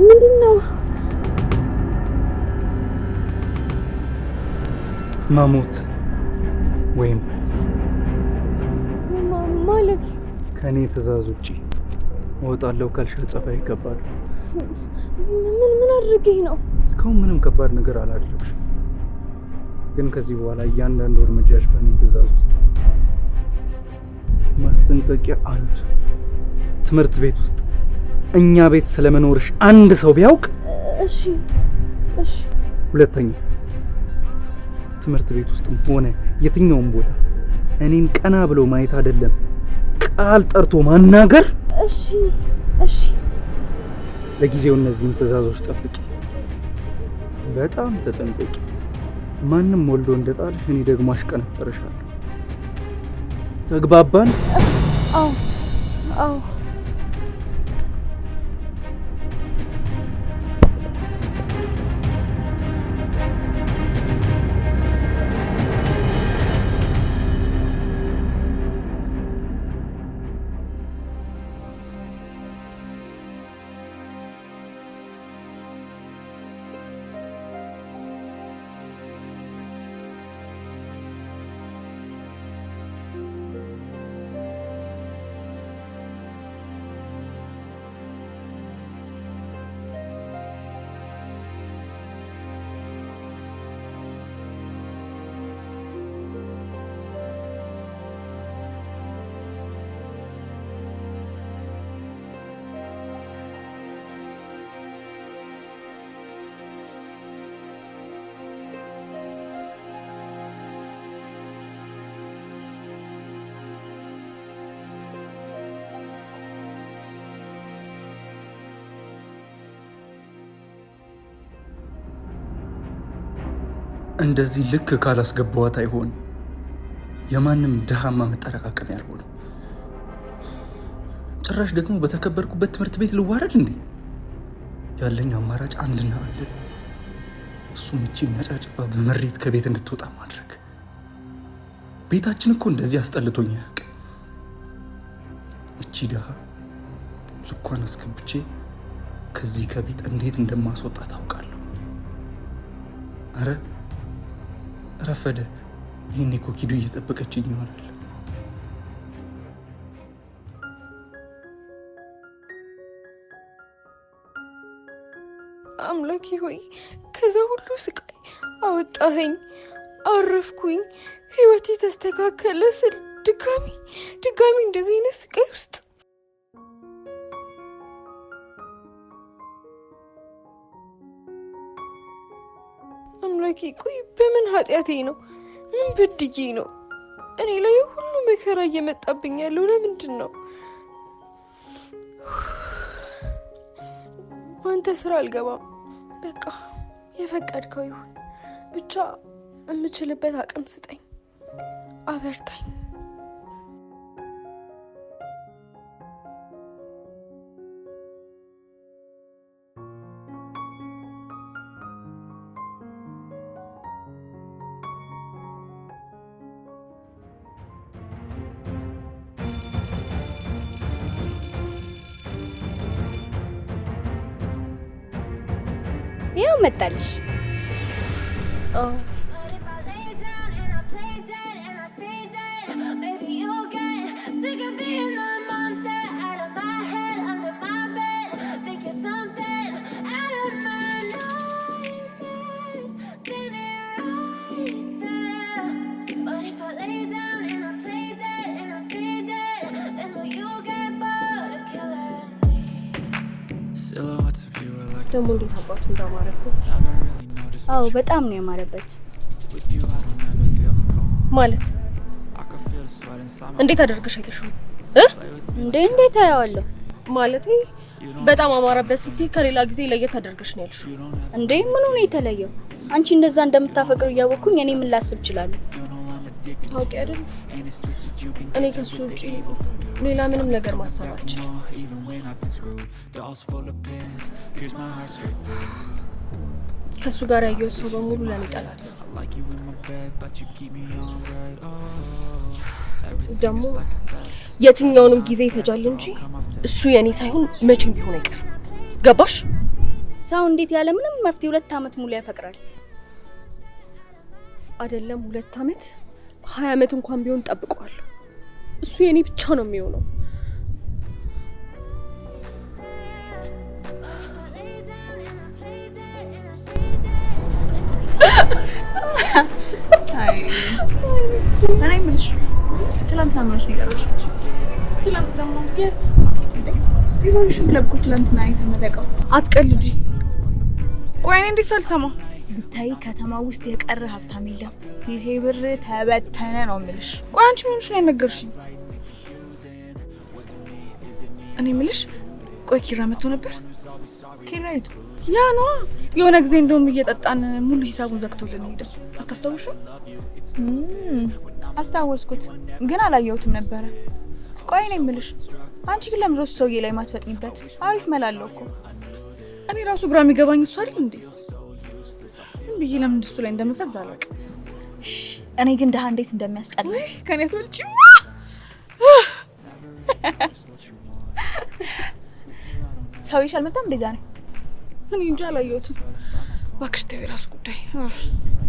ምንድነው? መሞት ወይም ማለት ከኔ ትዕዛዝ ውጪ እወጣለሁ ካልሽ አጸፋ ይገባል። ምን አድርገኝ ነው? እስካሁን ምንም ከባድ ነገር አላደረግሽም፣ ግን ከዚህ በኋላ እያንዳንዱ እርምጃሽ በእኔ ትዕዛዝ ውስጥ። ማስጠንቀቂያ አንድ፣ ትምህርት ቤት ውስጥ እኛ ቤት ስለመኖርሽ አንድ ሰው ቢያውቅ። እሺ። ሁለተኛ፣ ትምህርት ቤት ውስጥም ሆነ የትኛውም ቦታ እኔን ቀና ብሎ ማየት አይደለም ቃል ጠርቶ ማናገር። እሺ። ለጊዜው እነዚህን ትዕዛዞች ጠብቂ፣ በጣም ተጠንቀቂ። ማንም ወልዶ እንደጣልሽ እኔ ደግሞ አሽቀነጥርሻለሁ። ተግባባን? አዎ። እንደዚህ ልክ ካላስገባዋት አይሆን። የማንም ድሃማ መጠረቃቀም ያልሆነ ጭራሽ ደግሞ በተከበርኩበት ትምህርት ቤት ልዋረድ እንዴ? ያለኝ አማራጭ አንድና አንድ፣ እሱም እቺ መጫጭባ በመሬት ከቤት እንድትወጣ ማድረግ። ቤታችን እኮ እንደዚህ አስጠልቶኝ ያውቅ። እቺ ድሃ ልኳን አስገብቼ ከዚህ ከቤት እንዴት እንደማስወጣ ታውቃለሁ። አረ ረፈደ። ይህኔ እኮ ኪዱ እየጠበቀችኝ ይሆናል። አምላኬ ሆይ ከዛ ሁሉ ስቃይ አወጣኸኝ፣ አረፍኩኝ፣ ህይወቴ ተስተካከለ ስል ድጋሚ እንደዚህ አይነት ስቃይ ውስጥ አምላኬ ቆይ በምን ኃጢአቴ ነው? ምን በድዬ ነው እኔ ላይ ሁሉ መከራ እየመጣብኝ ያለው? ለምንድን ነው? በአንተ ስራ አልገባም። በቃ የፈቀድከው ይሁን። ብቻ የምችልበት አቅም ስጠኝ፣ አበርታኝ። ያው መጣልሽ። ደግሞ እንዴት አባቱ እንዳማረበት። አዎ በጣም ነው ያማረበት። ማለት እንዴት አደረገሽ አይተሽው? እንዴት አያዋለሁ ማለቴ በጣም አማረበት ስትይ ከሌላ ጊዜ ለየት አደረገሽ ነው ያልሽው። ምን ነው የተለየው? አንቺ እንደዛ እንደምታፈቅሩ እያወኩኝ እኔ ምን ላስብ እችላለሁ? ታውቂ አይደል እኔ ከሱ ውጪ ሌላ ምንም ነገር ማሰብ አልችልም። ከሱ ጋር ያየው ሰው በሙሉ ለኔ ጠላት ነው። ደግሞ የትኛውንም ጊዜ ይፈጃል እንጂ እሱ የኔ ሳይሆን መቼም ቢሆን አይቀርም። ገባሽ? ሰው እንዴት ያለ ምንም መፍትሄ 2 አመት ሙሉ ያፈቅራል? አይደለም 2 አመት 20 አመት እንኳን ቢሆን ጠብቀዋለሁ። እሱ የኔ ብቻ ነው የሚሆነው። እኔ ምንሽ ትላንትና ምንሽ ነገሮች ትላንት ደግሞ የት ሪቮሉሽን ክለብ እኮ ትላንትና የተመረቀው። አትቀልጂ። ቆይ እኔ እንዴት ሳልሰማ ብታይ ከተማ ውስጥ የቀረ ሀብታም የለም። ይሄ ብር ተበተነ ነው የምልሽ። ቆይ አንቺ ምንሽ ነው የነገርሽኝ? እኔ ምልሽ ቆይ ኪራ መጥቶ ነበር? ኪራይቱ ያ ነው የሆነ ጊዜ እንደውም እየጠጣን ሙሉ ሂሳቡን ዘግቶልን ሄደ። አታስታውሽው? አስታወስኩት ግን አላየሁትም ነበረ። ቆይ እኔ የምልሽ አንቺ ግን ለምን ሮስ ሰውዬ ላይ ማትፈጥኝበት? አሪፍ መላለው እኮ። እኔ ራሱ ግራ የሚገባኝ እሱ አይደል እንዴ? ብዬ ለምን እሱ ላይ እንደምፈዝ አላውቅም። እኔ ግን ደሃ እንዴት እንደሚያስጠላ ከኔ አትበልጪ። ሰው ይሻል መጣም እንደዛ ነው። እኔ እንጃ አላየሁትም። እባክሽ ተይው፣ የራሱ ጉዳይ።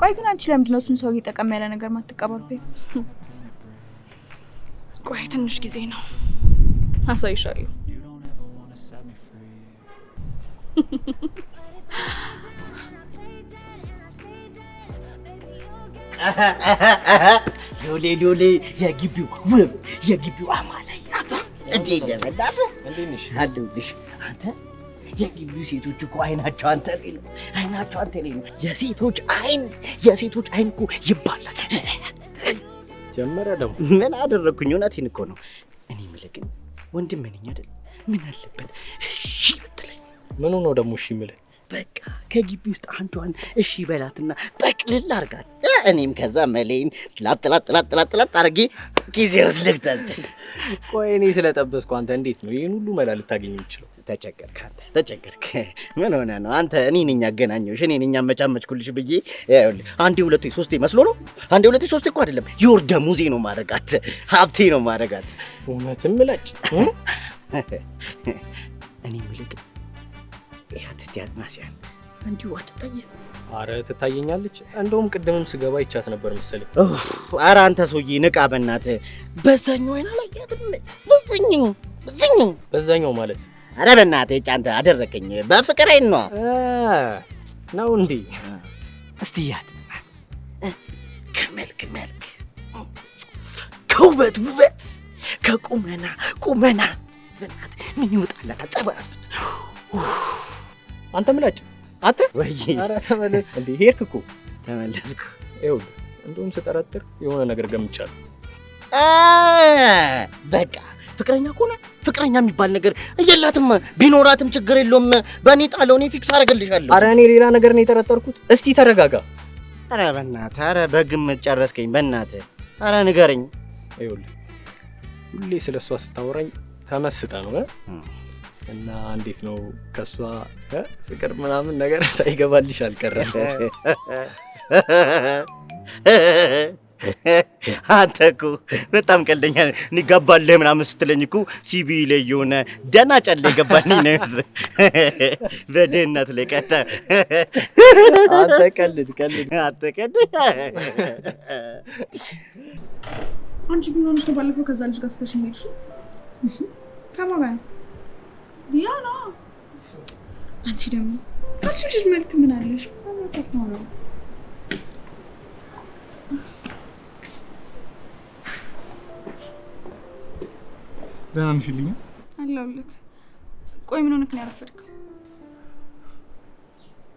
ቆይ ግን አንቺ ለምንድን ነው እሱን ሰውዬ ጠቀም ያለ ነገር ማትቀባበይ? ቆይ ትንሽ ጊዜ ነው አሳይሻለሁ። ሎሌ ሎሌ የግቢው ውብ የግቢው አማላይ አታ እንዴ ደመዳቱ እንዴ ነሽ? አለሁልሽ። አንተ የግቢው ሴቶች እኮ አይናቸው አንተ ላይ ነው። አይናቸው አንተ ላይ ነው። የሴቶች አይን እኮ ይባላል። ጀመረ ደግሞ ምን አደረኩኝ? እውነቴን እኮ ነው። እኔ የምልህ ግን ወንድም ነኝ አይደል? ምን አለበት እሺ ብትለኝ? ምኑ ነው ደግሞ እሺ የምልህ? በቃ ከግቢ ውስጥ አንዷን እሺ በላትና ጠቅልል አድርጋት። እኔም ከዛ መሌን ላጥላጥላጥላጥላጥ አድርጌ ጊዜ ውስጥ ልክተት። ቆይ እኔ ስለጠበስኩ አንተ እንዴት ነው ይሄን ሁሉ መላ ልታገኝ የምችለው? ተቸገርክ አንተ ተቸገርክ። ምን ሆነ ነው አንተ? እኔ ነኝ ያገናኘሁሽ፣ እኔ ነኝ ያመቻመችኩልሽ ብዬ ይኸውልህ፣ አንዴ ሁለቴ ሶስቴ መስሎ ነው። አንዴ ሁለቴ ሶስቴ እኮ አይደለም፣ የወር ደመወዜ ነው ማረጋት፣ ሀብቴ ነው ማረጋት። እውነትም ምላጭ እኔ የምልህ ያት እስቲ አጥናሲያን እንዲሁ አትታየ። አረ ትታየኛለች። እንደውም ቅድምም ስገባ ይቻት ነበር መሰለኝ። አረ አንተ ሰውዬ ንቃ በእናትህ። በዛኛው አይና ላይ ያድም በዛኛው ማለት አረ በእናትህ ጫንተ አደረከኝ። በፍቅር አይን ነው እንዴ? እስቲ ያት ከመልክ መልክ፣ ከውበት ውበት፣ ከቁመና ቁመና በእናትህ ምን ይወጣላት? አጠባስ አንተ ምላጭ አንተ ወይ አረ ተመለስ እንዴ! ሄድክ እኮ። ተመለስኩ። ይኸውልህ እንደውም ስጠረጥር የሆነ ነገር ገምቻለሁ። በቃ ፍቅረኛ ከሆነ ፍቅረኛ የሚባል ነገር የላትም። ቢኖራትም ችግር የለውም። በእኔ ጣለው፣ እኔ ፊክስ አደርግልሻለሁ። አረ እኔ ሌላ ነገር ነው የጠረጠርኩት። እስቲ ተረጋጋ። አረ በእናትህ፣ አረ በግምት ጨረስከኝ። በእናትህ አረ ንገረኝ። ይኸውልህ ሁሌ ስለሷ ስታወራኝ ተመስጠ ነው እና እንዴት ነው ከሷ ፍቅር ምናምን ነገር ሳይገባልሽ አልቀረም? አንተ እኮ በጣም ቀልደኛ ነህ። እኔ ገባልህ ምናምን ስትለኝ እኮ ሲቢ ላይ የሆነ ደህና ጨለ ገባልኝ ነው ይመስል በድህነት ላይ ቀጣ። አንተ ቀልድ አንተ ቀልድ። አንቺ ግን ሆነሽ ነው ባለፈው ከዛ ልጅ ጋር ስትሽኝ ሄድሽ? ከማን ጋር ነው? ያ ነው። አንቺ ደግሞ እሱ ልጅ መልክ ምን አለሽ? ማለት ነው። ደህና ነሽ ልኝ? አለሁልህ። ቆይ ምን ሆነክ ነው ያረፈድከው?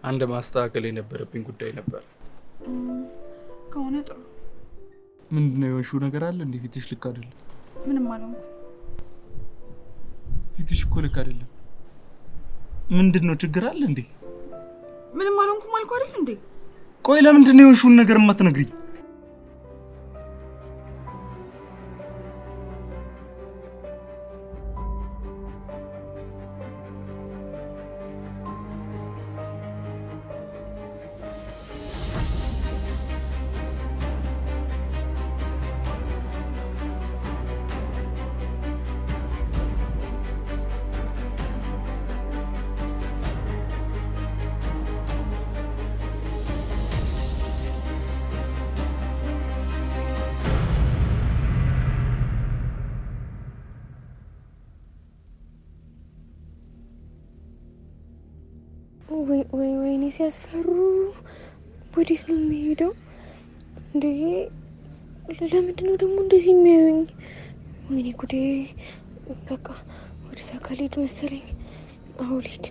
አንድ ማስተካከል የነበረብኝ ጉዳይ ነበር። ከሆነ ጥሩ። ምንድነው የሆንሽው ነገር አለ እንዴ? ፊትሽ ልክ አይደለም። ምንም አልሆንኩም። ፊትሽ እኮ ልክ አይደለም። ምንድነው ችግር አለ እንዴ? ምንም አልሆንኩም አልኩ አይደል እንዴ? ቆይ ለምንድን ነው የሆንሽውን ነገር የማትነግሪኝ? ወይኔ ሲያስፈሩ። ወዴት ነው የሚሄደው እንዴ? ለምንድን ነው ደግሞ እንደዚህ የሚያዩኝ? ወይኔ ጉዴ! በቃ ወደዛ ካልሄድ መሰለኝ። አዎ ልሂድ።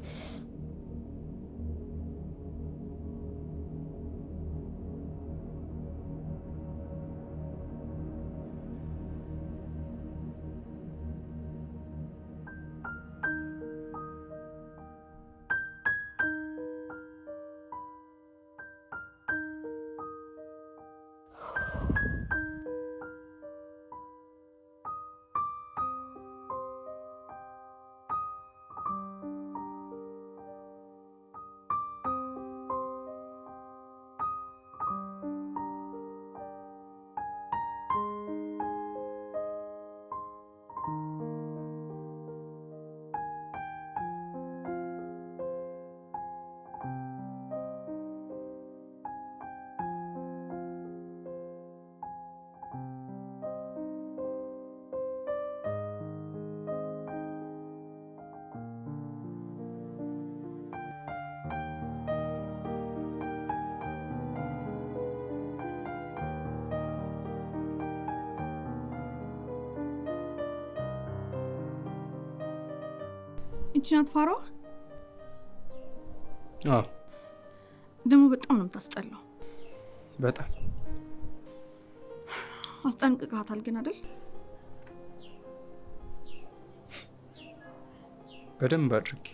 እቺ ናት ፋሯ? አዎ። ደግሞ በጣም ነው የምታስጠላው። በጣም አስጠንቅቃታል ግን አይደል? በደንብ አድርጌ።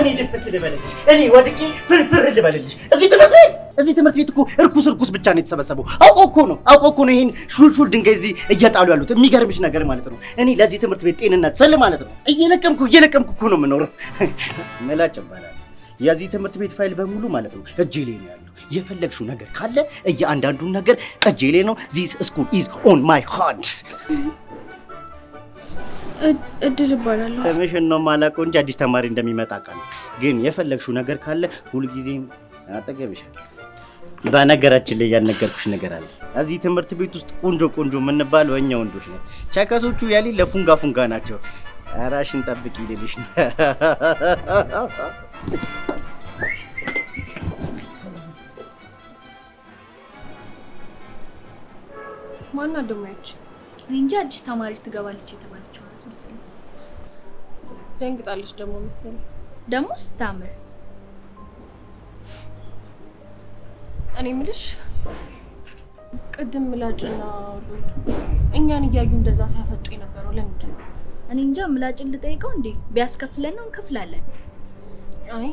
እኔ ድፍት ልበልልሽ፣ እኔ ወድቄ ፍርፍር ልበልልሽ። እዚህ ትምህርት ቤት እኮ እርኩስ ብቻ ነው የተሰበሰበው። አውቀው እኮ ነው ይሄን ሹልሹል ድንጋይ እዚህ እየጣሉ ያሉት። የሚገርምሽ ነገር ማለት ነው እኔ ለዚህ ትምህርት ቤት ጤንነት ስል ማለት ነው እየለቀምኩ እኮ ነው የምኖረው። መላጭ ይባላል። የዚህ ትምህርት ቤት ፋይል በሙሉ ማለት ነው እጄ ላይ ነው ያለው። የፈለግሽው ነገር ካለ እያንዳንዱን ነገር እጄ ላይ ነው። ዚስ ስኩል ኢዝ ኦን ማይ ሃንድ። እድል ይባላል። ስምሽን ነው የማላውቀው እንጂ አዲስ ተማሪ እንደሚመጣ ቃል ግን የፈለግሽው ነገር ካለ ሁልጊዜም አጠገብሻለሁ። በነገራችን ላይ ያልነገርኩሽ ነገር አለ። እዚህ ትምህርት ቤት ውስጥ ቆንጆ የምንባለው እኛ ወንዶች ነን። ቸከሶቹ ያሊ ለፉንጋ ናቸው። ራሽን ጠብቂ ልልሽ ነው። ማን አደማች? እኔ እንጂ አዲስ ተማሪ ትገባለች የተባለችው ማለት መሰለኝ። ደንግጣለች ደግሞ መሰለኝ። ደግሞ ስታምር። እኔ ምልሽ ቅድም ምላጭና ሎል እኛን እያዩ እንደዛ ሲያፈጡ የነበረው ለምንድን ነው? እኔ እንጃ። ምላጭን ልጠይቀው እንዴ? ቢያስከፍለን ነው እንከፍላለን። አይ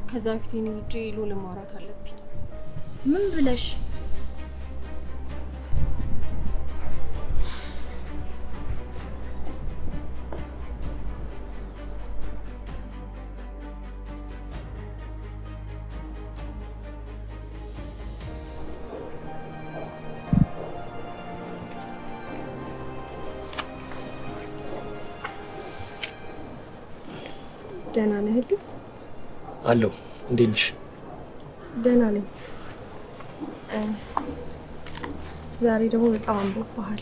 ከዛ በፊት እኔ ሂጄ ሎል ማውራት አለብኝ። ምን ብለሽ? ደህና ነህ? አለሁ። እንዴት ነሽ? ደህና ነኝ። ዛሬ ደግሞ በጣም አንቦብሃል።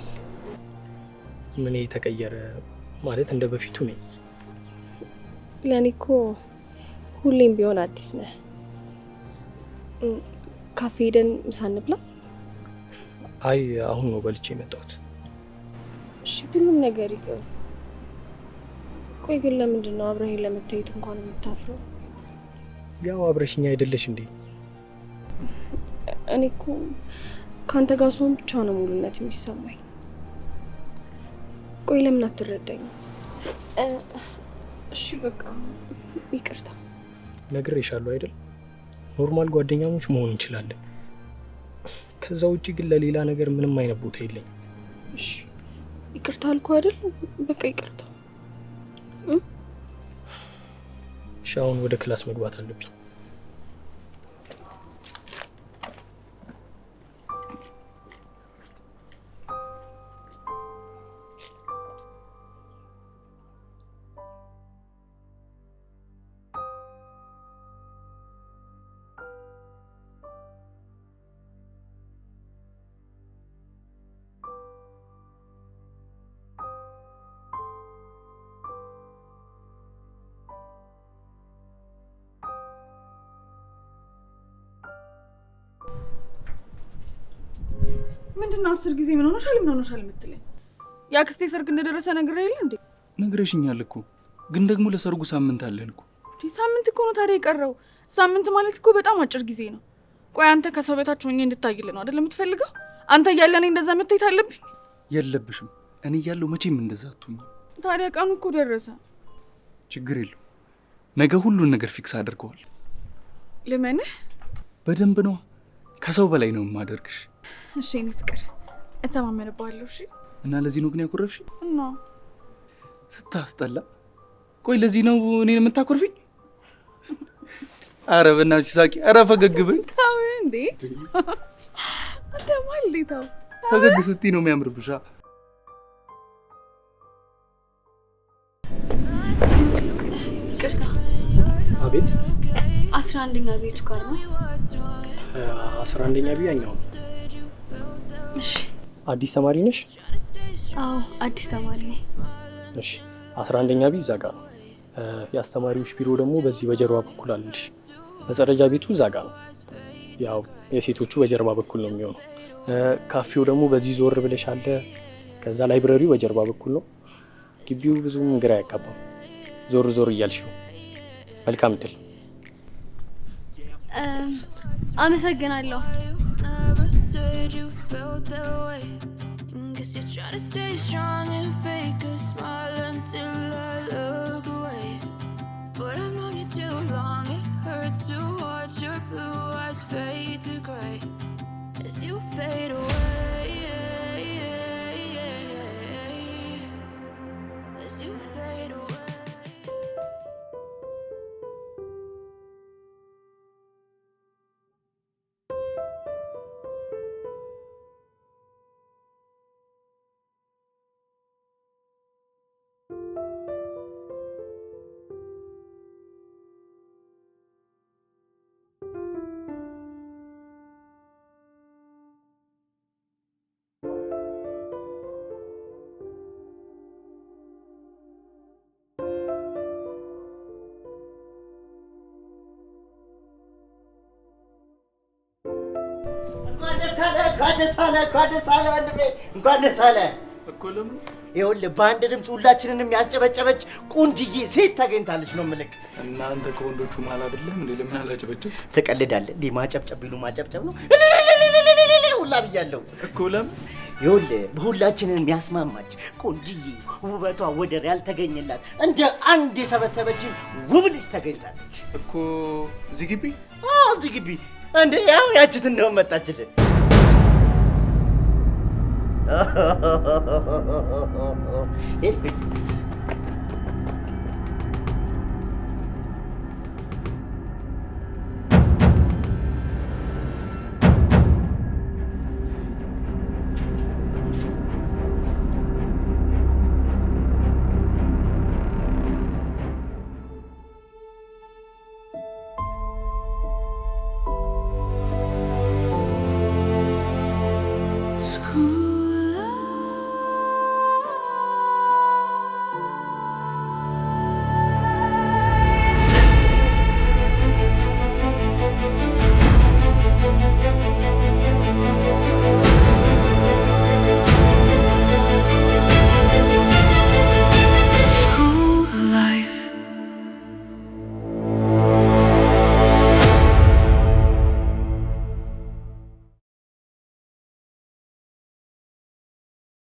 ምን ተቀየረ? ማለት እንደ በፊቱ ነኝ? ለእኔ እኮ ሁሌም ቢሆን አዲስ ነህ። ካፌ ሄደን ምሳ እንብላ? አይ አሁን ነው በልቼ የመጣሁት። እሺ ሁሉም ነገር ይቅር። ቆይ ግን ለምንድን ነው አብረኸኝ ለመታየት እንኳን የምታፍረው? ያው አብረሽኛ አይደለሽ እንዴ? እኔ እኮ ከአንተ ጋር ስሆን ብቻ ነው ሙሉነት የሚሰማኝ። ቆይ ለምን አትረዳኝ? እሺ በቃ ይቅርታ። ነግሬሻለሁ አይደል? ኖርማል ጓደኛሞች መሆን እንችላለን። ከዛ ውጪ ግን ለሌላ ነገር ምንም አይነት ቦታ የለኝም። እሺ ይቅርታ አልኩህ አይደል? በቃ ይቅርታ። እሺ አሁን ወደ ክላስ መግባት አለብኝ። ምንድነው 10 ጊዜ ምን ሆነሻል የምትለኝ? የአክስቴ ሰርግ እንደደረሰ ነግሬ የለ እንዴ? ነግረሽኛል እኮ ግን ደግሞ ለሰርጉ ሳምንት አለን እኮ። ሳምንት እኮ ነው ታዲያ የቀረው። ሳምንት ማለት እኮ በጣም አጭር ጊዜ ነው። ቆይ አንተ ከሰው ቤታችሁ ሆኜ እንድታይልህ ነው አይደል የምትፈልገው? አንተ እያለ እኔ እንደዛ መታየት አለብኝ? የለብሽም። እኔ እያለሁ መቼም እንደዛ አትሆኝ። ታዲያ ቀኑ እኮ ደረሰ። ችግር የለው። ነገ ሁሉን ነገር ፊክስ አድርገዋል። ልመንህ? በደንብ ነው። ከሰው በላይ ነው የማደርግሽ። እሺ እኔ ፍቅር እተማመንብሃለሁ። እሺ። እና ለዚህ ነው ግን ያኮረፍሽ? እና ስታስጠላ። ቆይ ለዚህ ነው እኔን የምታኮርፊኝ? አረ በእናትሽ ሳቂ። አረ ፈገግ በይ። ታው እንዴ አንተ ማልዲታው ፈገግ ስትይ ነው የሚያምርብሽ። ቅርታ። አቤት። 11ኛ ቤቱ ጋር ነው። 11ኛ ቢያኛው። እሺ። አዲስ ተማሪ ነሽ? አዎ አዲስ ተማሪ ነኝ። እሺ 11ኛ ቤት እዛ ጋር ነው። የአስተማሪዎች ቢሮ ደግሞ በዚህ በጀርባ በኩል አለልሽ። መጸዳጃ ቤቱ እዛ ጋር ነው። ያው የሴቶቹ በጀርባ በኩል ነው የሚሆነው። ካፌው ደግሞ በዚህ ዞር ብለሽ አለ። ከዛ ላይብረሪው በጀርባ በኩል ነው። ግቢው ብዙም ግራ ያጋባም። ዞር ዞር እያልሽው። መልካም እድል። አመሰግናለሁ። እንኳን ደስ አለ ወንድሜ፣ እንኳን ደስ አለ እኮ። ለምን? ይኸውልህ በአንድ ድምፅ ሁላችንንም ያስጨበጨበች ቆንጅዬ ሴት ታገኝታለች ነው የምልህ። እናንተ ከወንዶቹ መሀል አይደለም እንዴ? ለምን አላጨበጭም? ትቀልዳለህ እንዴ? ማጨብጨብ ቢሉ ማጨብጨብ ነው ሁላ ብያለሁ እኮ። ለምን? ይኸውልህ በሁላችንን ያስማማች ቆንጅዬ፣ ውበቷ ወደር ያልተገኘላት እንደ አንድ የሰበሰበችን ውብ ልጅ ተገኝታለች እኮ። እዚህ ግቢ? አዎ እዚህ ግቢ። እንዴ ያው ያችት እንደውም መጣችልን። ሄድኩኝ